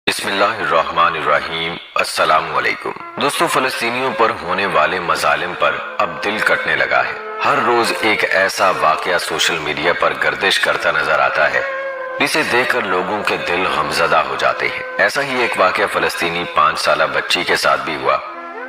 بسم اللہ الرحمن الرحیم۔ السلام علیکم دوستو، فلسطینیوں پر ہونے والے مظالم پر اب دل کٹنے لگا ہے۔ ہر روز ایک ایسا واقعہ سوشل میڈیا پر گردش کرتا نظر آتا ہے جسے دیکھ کر لوگوں کے دل غمزدہ ہو جاتے ہیں۔ ایسا ہی ایک واقعہ فلسطینی 5 سالہ بچی کے ساتھ بھی ہوا،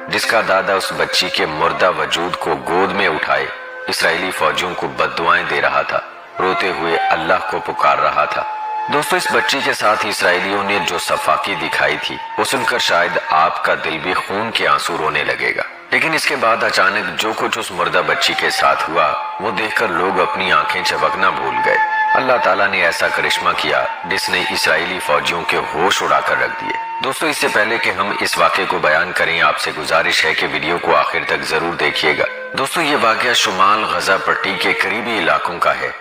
جس کا دادا اس بچی کے مردہ وجود کو گود میں اٹھائے اسرائیلی فوجیوں کو بددعائیں دے رہا تھا، روتے ہوئے اللہ کو پکار رہا تھا۔ دوستو، اس بچی کے ساتھ اسرائیلیوں نے جو صفاقی دکھائی تھی وہ سن کر شاید آپ کا دل بھی خون کے آنسو رونے لگے گا، لیکن اس کے بعد اچانک جو کچھ اس مردہ بچی کے ساتھ ہوا وہ دیکھ کر لوگ اپنی آنکھیں جھپکنا بھول گئے۔ اللہ تعالیٰ نے ایسا کرشمہ کیا جس نے اسرائیلی فوجیوں کے ہوش اڑا کر رکھ دیے۔ دوستو، اس سے پہلے کہ ہم اس واقعے کو بیان کریں، آپ سے گزارش ہے کہ ویڈیو کو آخر تک ضرور دیکھیے گا۔ دوستو، یہ واقعہ شمال غزہ پٹی کے قریبی علاقوں کا ہے،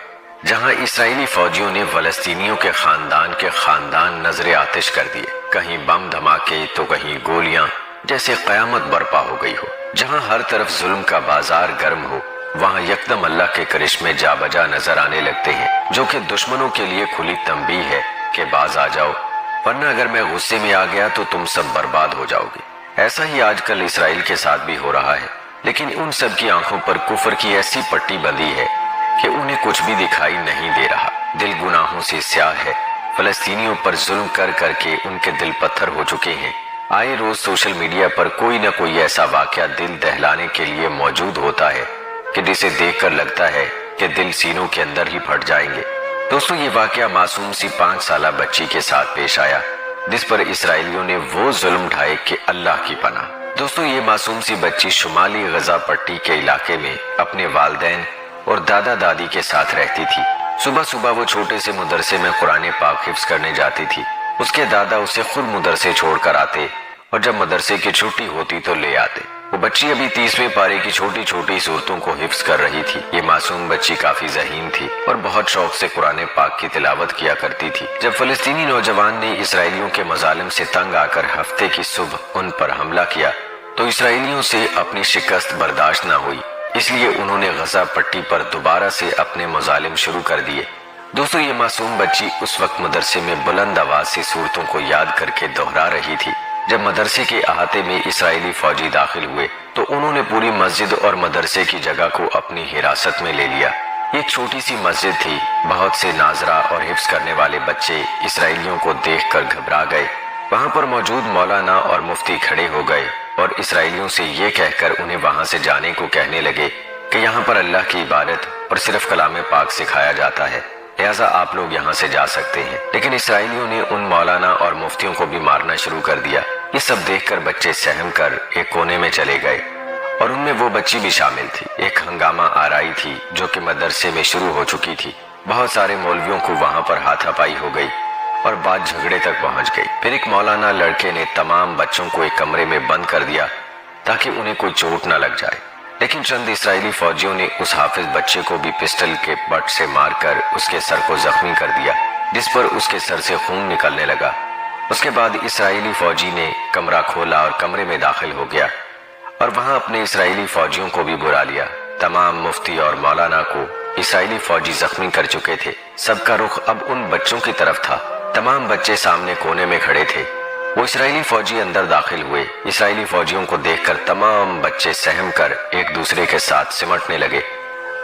جہاں اسرائیلی فوجیوں نے فلسطینیوں کے خاندان نظر آتش کر دیے۔ کہیں بم دھماکے تو کہیں گولیاں، جیسے قیامت برپا ہو گئی ہو۔ جہاں ہر طرف ظلم کا بازار گرم ہو، وہاں یکدم اللہ کے کرشمے جا بجا نظر آنے لگتے ہیں، جو کہ دشمنوں کے لیے کھلی تنبیہ ہے کہ باز آ جاؤ، ورنہ اگر میں غصے میں آ گیا تو تم سب برباد ہو جاؤ گے۔ ایسا ہی آج کل اسرائیل کے ساتھ بھی ہو رہا ہے، لیکن ان سب کی آنکھوں پر کفر کی ایسی پٹی بندھی ہے کہ انہیں کچھ بھی دکھائی نہیں دے رہا۔ دل گناہوں سے سیاہ ہے، فلسطینیوں پر ظلم کر کر کے ان کے دل پتھر ہو چکے ہیں۔ آئے روز سوشل میڈیا پر کوئی نہ کوئی ایسا واقعہ دل دہلانے کے لیے موجود ہوتا ہے کہ جسے دیکھ کر لگتا ہے کہ دل سینوں کے اندر ہی پھٹ جائیں گے۔ دوستو، یہ واقعہ معصوم سی 5 سالہ بچی کے ساتھ پیش آیا، جس پر اسرائیلیوں نے وہ ظلم ڈھائے کہ اللہ کی پناہ۔ دوستو، یہ معصوم سی بچی شمالی غزہ پٹی کے علاقے میں اپنے والدین اور دادا دادی کے ساتھ رہتی تھی۔ صبح صبح وہ چھوٹے سے مدرسے میں قرآن پاک حفظ کرنے جاتی تھی۔ اس کے دادا اسے خود مدرسے چھوڑ کر آتے اور جب مدرسے کی چھٹی ہوتی تو لے آتے۔ وہ بچی ابھی 30ویں پارے کی چھوٹی چھوٹی صورتوں کو حفظ کر رہی تھی۔ یہ معصوم بچی کافی ذہین تھی اور بہت شوق سے قرآن پاک کی تلاوت کیا کرتی تھی۔ جب فلسطینی نوجوان نے اسرائیلیوں کے مظالم سے تنگ آ کر ہفتے کی صبح ان پر حملہ کیا تو اسرائیلیوں سے اپنی شکست برداشت نہ ہوئی، اس لیے انہوں نے غزہ پٹی پر دوبارہ سے اپنے مظالم شروع کر دیے۔ دوستو، یہ معصوم بچی اس وقت مدرسے میں بلند آواز سے صورتوں کو یاد کر کے دہرا رہی تھی۔ جب مدرسے کے احاطے میں اسرائیلی فوجی داخل ہوئے تو انہوں نے پوری مسجد اور مدرسے کی جگہ کو اپنی حراست میں لے لیا۔ ایک چھوٹی سی مسجد تھی، بہت سے ناظرہ اور حفظ کرنے والے بچے اسرائیلیوں کو دیکھ کر گھبرا گئے۔ وہاں پر موجود مولانا اور مفتی کھڑے ہو گئے اور اسرائیلیوں سے یہ کہہ کر انہیں وہاں سے جانے کو کہنے لگے کہ یہاں پر اللہ کی عبادت اور صرف کلام پاک سکھایا جاتا ہے، لہٰذا آپ لوگ یہاں سے جا سکتے ہیں۔ لیکن اسرائیلیوں نے ان مولانا اور مفتیوں کو بھی مارنا شروع کر دیا۔ یہ سب دیکھ کر بچے سہم کر ایک کونے میں چلے گئے اور ان میں وہ بچی بھی شامل تھی۔ ایک ہنگامہ آرائی تھی جو کہ مدرسے میں شروع ہو چکی تھی۔ بہت سارے مولویوں کو وہاں پر ہاتھا پائی ہو گئی اور بات جھگڑے تک پہنچ گئی۔ پھر ایک مولانا لڑکے نے تمام بچوں کو ایک کمرے میں بند کر دیا تاکہ انہیں کوئی چوٹ نہ لگ جائے، لیکن چند اسرائیلی فوجیوں نے اس حافظ بچے کو بھی پسٹل کے بٹ سے مار کر اس کے سر کو زخمی کر دیا، جس پر اس کے سر سے خون نکلنے لگا۔ اس کے بعد اسرائیلی فوجی نے کمرہ کھولا اور کمرے میں داخل ہو گیا اور وہاں اپنے اسرائیلی فوجیوں کو بھی برا لیا۔ تمام مفتی اور مولانا کو اسرائیلی فوجی زخمی کر چکے تھے۔ سب کا رخ اب ان بچوں کی طرف تھا۔ تمام بچے سامنے کونے میں کھڑے تھے۔ وہ اسرائیلی فوجی اندر داخل ہوئے۔ اسرائیلی فوجیوں کو دیکھ کر تمام بچے سہم کر ایک دوسرے کے ساتھ سمٹنے لگے۔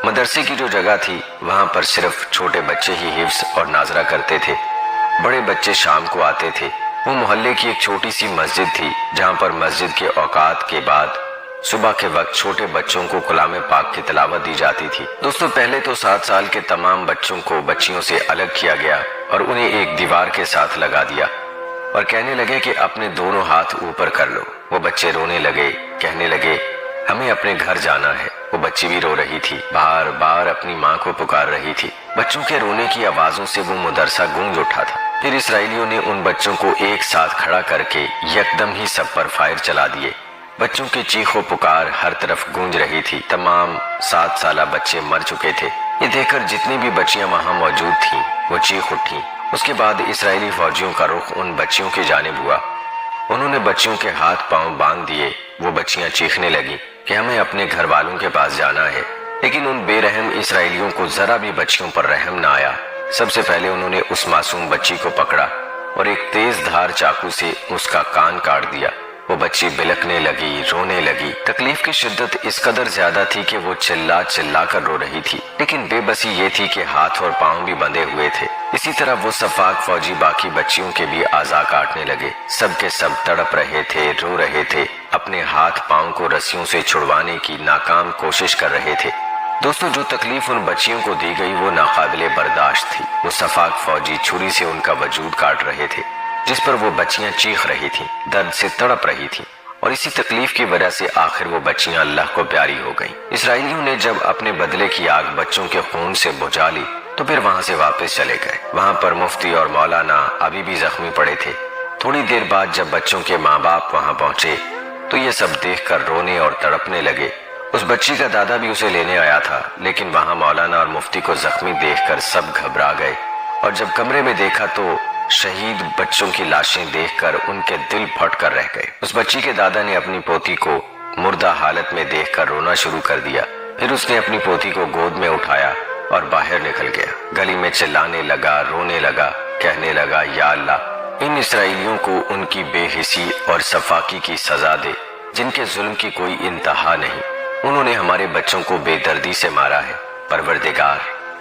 مدرسے کی جو جگہ تھی وہاں پر صرف چھوٹے بچے ہی حفظ اور ناظرہ کرتے تھے، بڑے بچے شام کو آتے تھے۔ وہ محلے کی ایک چھوٹی سی مسجد تھی جہاں پر مسجد کے اوقات کے بعد صبح کے وقت چھوٹے بچوں کو کلام پاک کی تلاوت دی جاتی تھی۔ دوستو، پہلے تو 7 سال کے تمام بچوں کو بچیوں سے الگ کیا گیا اور انہیں ایک دیوار کے ساتھ لگا دیا اور کہنے لگے کہ اپنے دونوں ہاتھ اوپر کر لو۔ وہ بچے رونے لگے، کہنے لگے ہمیں اپنے گھر جانا ہے۔ وہ بچی بھی رو رہی تھی، بار بار اپنی ماں کو پکار رہی تھی۔ بچوں کے رونے کی آوازوں سے وہ مدرسہ گونج اٹھا تھا۔ پھر اسرائیلیوں نے ان بچوں کو ایک ساتھ کھڑا کر کے یکدم ہی سب پر فائر چلا دیے۔ بچوں کی چیخ و پکار ہر طرف گونج رہی تھی۔ تمام 7 سالہ بچے مر چکے تھے۔ یہ دیکھ کر جتنی بھی بچیاں وہاں موجود تھیں وہ چیخ اٹھیں۔ اس کے بعد اسرائیلی فوجیوں کا رخ ان بچیوں کی جانب ہوا۔ انہوں نے بچیوں کے ہاتھ پاؤں باندھ دیے۔ وہ بچیاں چیخنے لگیں کہ ہمیں اپنے گھر والوں کے پاس جانا ہے، لیکن ان بے رحم اسرائیلیوں کو ذرا بھی بچیوں پر رحم نہ آیا۔ سب سے پہلے انہوں نے اس معصوم بچی کو پکڑا اور ایک تیز دھار چاقو سے اس کا کان کاٹ دیا۔ وہ بچی بلکنے لگی، رونے لگی۔ تکلیف کی شدت اس قدر زیادہ تھی کہ وہ چلا چلا کر رو رہی تھی، لیکن بے بسی یہ تھی کہ ہاتھ اور پاؤں بھی بندھے ہوئے تھے۔ اسی طرح وہ صفاق فوجی باقی بچیوں کے بھی اعضاء کاٹنے لگے۔ سب کے سب تڑپ رہے تھے، رو رہے تھے، اپنے ہاتھ پاؤں کو رسیوں سے چھڑوانے کی ناکام کوشش کر رہے تھے۔ دوستو، جو تکلیف ان بچیوں کو دی گئی وہ ناقابل برداشت تھی۔ وہ صفاق فوجی چھری سے ان کا وجود کاٹ رہے تھے، جس پر وہ بچیاں چیخ رہی تھیں، درد سے تڑپ رہی تھیں، اور اسی تکلیف کی وجہ سے آخر وہ بچیاں اللہ کو پیاری ہو گئیں۔ اسرائیلیوں نے جب اپنے بدلے کی آگ بچوں کے خون سے بجھا لی تو پھر وہاں سے واپس چلے گئے۔ وہاں پر مفتی اور مولانا ابھی بھی زخمی پڑے تھے۔ تھوڑی دیر بعد جب بچوں کے ماں باپ وہاں پہنچے تو یہ سب دیکھ کر رونے اور تڑپنے لگے۔ اس بچی کا دادا بھی اسے لینے آیا تھا، لیکن وہاں مولانا اور مفتی کو زخمی دیکھ کر سب گھبرا گئے، اور جب کمرے میں دیکھا تو شہید بچوں کی لاشیں دیکھ کر ان کے دل پھٹ کر رہ گئے۔ اس بچی کے دادا نے اپنی پوتی کو مردہ حالت میں دیکھ کر رونا شروع کر دیا۔ پھر اس نے اپنی پوتی کو گود میں اٹھایا اور باہر نکل گیا۔ گلی میں چلانے لگا، رونے لگا، کہنے لگا، یا اللہ، ان اسرائیلیوں کو ان کی بے حسی اور صفاقی کی سزا دے، جن کے ظلم کی کوئی انتہا نہیں۔ انہوں نے ہمارے بچوں کو بے دردی سے مارا ہے۔ پروردگار،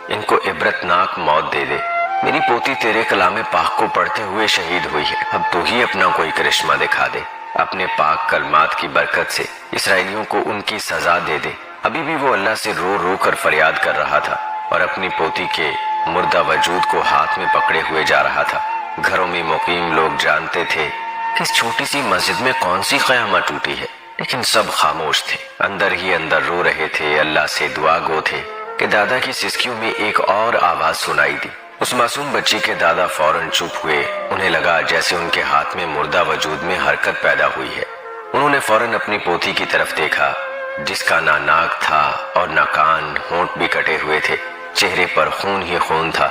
ان کو عبرتناک موت دے دے۔ میری پوتی تیرے کلام پاک کو پڑھتے ہوئے شہید ہوئی ہے، اب تو ہی اپنا کوئی کرشمہ دکھا دے۔ اپنے پاک کلمات کی برکت سے اسرائیلیوں کو ان کی سزا دے دے۔ ابھی بھی وہ اللہ سے رو رو کر فریاد کر رہا تھا اور اپنی پوتی کے مردہ وجود کو ہاتھ میں پکڑے ہوئے جا رہا تھا۔ گھروں میں مقیم لوگ جانتے تھے کہ اس چھوٹی سی مسجد میں کون سی قیامت ٹوٹی ہے، لیکن سب خاموش تھے، اندر ہی اندر رو رہے تھے، اللہ سے دعا گو تھے کہ دادا کی سسکیوں میں ایک اور آواز سنائی دی۔ اس معصوم بچی کے دادا فوراً چپ ہوئے۔ انہیں لگا جیسے ان کے ہاتھ میں مردہ وجود میں حرکت پیدا ہوئی ہے۔ انہوں نے فوراً اپنی پوتی کی طرف دیکھا، جس کا نہ ناک تھا اور نہ کان، ہونٹ بھی کٹے ہوئے تھے، چہرے پر خون ہی خون تھا،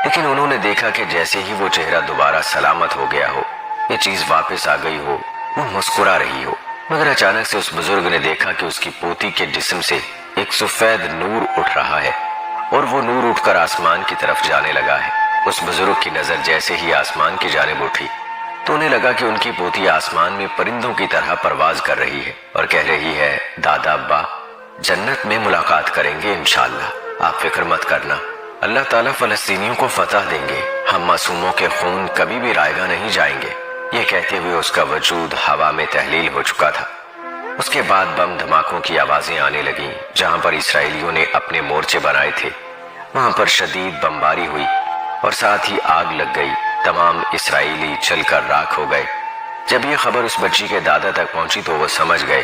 لیکن انہوں نے دیکھا کہ جیسے ہی وہ چہرہ دوبارہ سلامت ہو گیا ہو، یہ چیز واپس آ گئی ہو، وہ مسکرا رہی ہو۔ مگر اچانک سے اس بزرگ نے دیکھا کہ اس کی پوتی کے جسم سے ایک سفید نور اٹھ رہا ہے، اور وہ نور اٹھ کر آسمان کی طرف جانے لگا ہے۔ اس بزرگ کی نظر جیسے ہی آسمان کی جانب اٹھی تو انہیں لگا کہ ان کی پوتی آسمان میں پرندوں کی طرح پرواز کر رہی ہے اور کہہ رہی ہے، دادا ابا، جنت میں ملاقات کریں گے انشاءاللہ، آپ فکر مت کرنا، اللہ تعالیٰ فلسطینیوں کو فتح دیں گے، ہم معصوموں کے خون کبھی بھی رائیگاں نہیں جائیں گے۔ یہ کہتے ہوئے اس کا وجود ہوا میں تحلیل ہو چکا تھا۔ اس کے بعد بم دھماکوں کی آوازیں آنے لگیں۔ جہاں پر اسرائیلیوں نے اپنے مورچے بنائے تھے وہاں پر شدید بمباری ہوئی اور ساتھ ہی آگ لگ گئی۔ تمام اسرائیلی جل کر راکھ ہو گئے۔ جب یہ خبر اس بچی کے دادا تک پہنچی تو وہ سمجھ گئے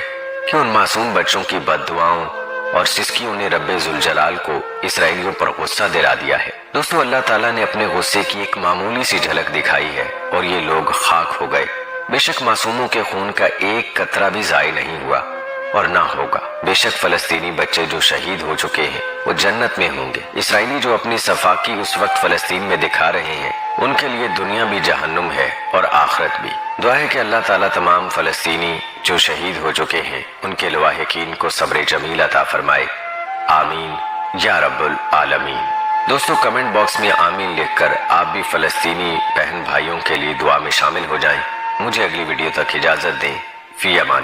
کہ ان معصوم بچوں کی بد دعاؤں اور سسکیوں نے رب ذوالجلال کو اسرائیلیوں پر غصہ دلا دیا ہے۔ دوستو، اللہ تعالیٰ نے اپنے غصے کی ایک معمولی سی جھلک دکھائی ہے اور یہ لوگ خاک ہو گئے۔ بے شک معصوموں کے خون کا ایک قطرہ بھی ضائع نہیں ہوا اور نہ ہوگا۔ بے شک فلسطینی بچے جو شہید ہو چکے ہیں وہ جنت میں ہوں گے۔ اسرائیلی جو اپنی صفاقی اس وقت فلسطین میں دکھا رہے ہیں ان کے لیے دنیا بھی جہنم ہے اور آخرت بھی۔ دعا ہے کہ اللہ تعالیٰ تمام فلسطینی جو شہید ہو چکے ہیں ان کے لواحقین کو صبر جمیل عطا فرمائے، آمین یا رب العالمین۔ دوستو، کمنٹ باکس میں آمین لکھ کر آپ بھی فلسطینی بہن بھائیوں کے لیے دعا میں شامل ہو جائیں۔ مجھے اگلی ویڈیو تک اجازت دیں۔ فی امان۔